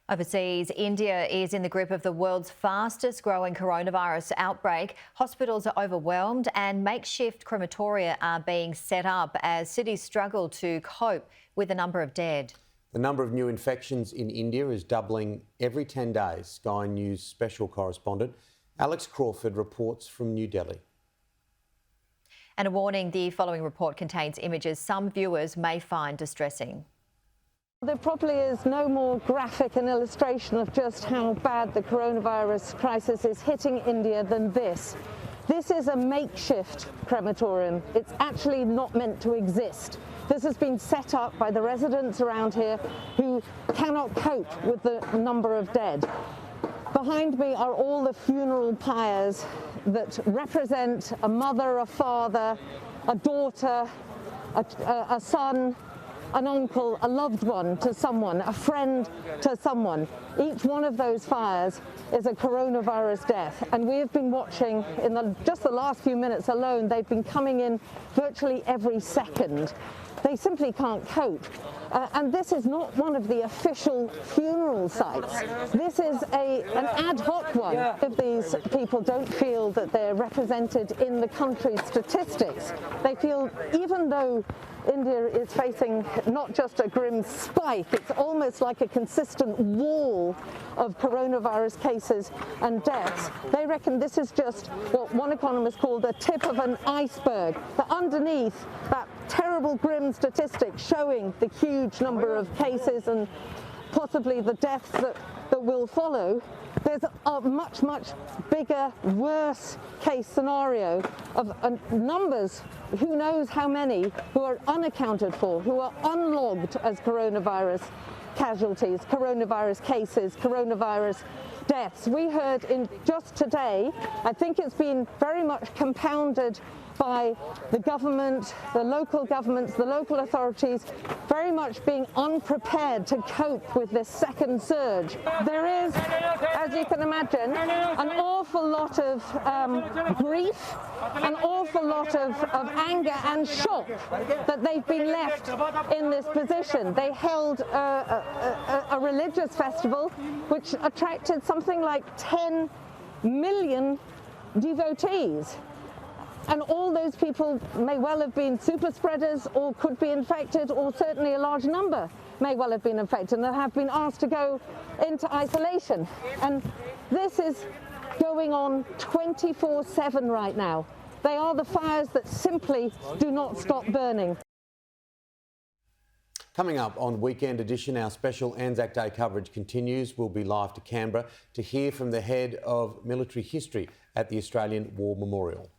Overseas, India is in the grip of the world's fastest growing coronavirus outbreak. Hospitals are overwhelmed and makeshift crematoria are being set up as cities struggle to cope with the number of dead. The number of new infections in India is doubling every 10 days. Sky News special correspondent Alex Crawford reports from New Delhi. And a warning, the following report contains images some viewers may find distressing. There probably is no more graphic an illustration of just how bad the coronavirus crisis is hitting India than this. This is a makeshift crematorium. It's actually not meant to exist. This has been set up by the residents around here who cannot cope with the number of dead. Behind me are all the funeral pyres that represent a mother, a father, a daughter, a son, an uncle, a loved one to someone, a friend to someone. Each one of those fires is a coronavirus death, and we have been watching in just the last few minutes alone. They've been coming in virtually every second. They simply can't cope. And this is not one of the official funeral sites. This is an ad hoc one. If these people don't feel that they're represented in the country's statistics, they feel even though India is facing not just a grim spike, it's almost like a consistent wall of coronavirus cases and deaths. They reckon this is just what one economist called the tip of an iceberg, that underneath that terrible grim statistic showing the huge number of cases and possibly the deaths that will follow, there's a much, much bigger, worse case scenario of numbers, who knows how many, who are unaccounted for, who are unlogged as coronavirus casualties, coronavirus cases, coronavirus deaths. We heard in just today, I think it's been very much compounded by the government, the local governments, the local authorities, very much being unprepared to cope with this second surge. There is, as you can imagine, an awful lot of grief, an awful lot of anger and shock that they've been left in this position. They held a religious festival which attracted something like 10 million devotees. And all those people may well have been super spreaders or could be infected, or certainly a large number may well have been infected and have been asked to go into isolation. And this is going on 24/7 right now. They are the fires that simply do not stop burning. Coming up on Weekend Edition, our special Anzac Day coverage continues. We'll be live to Canberra to hear from the head of military history at the Australian War Memorial.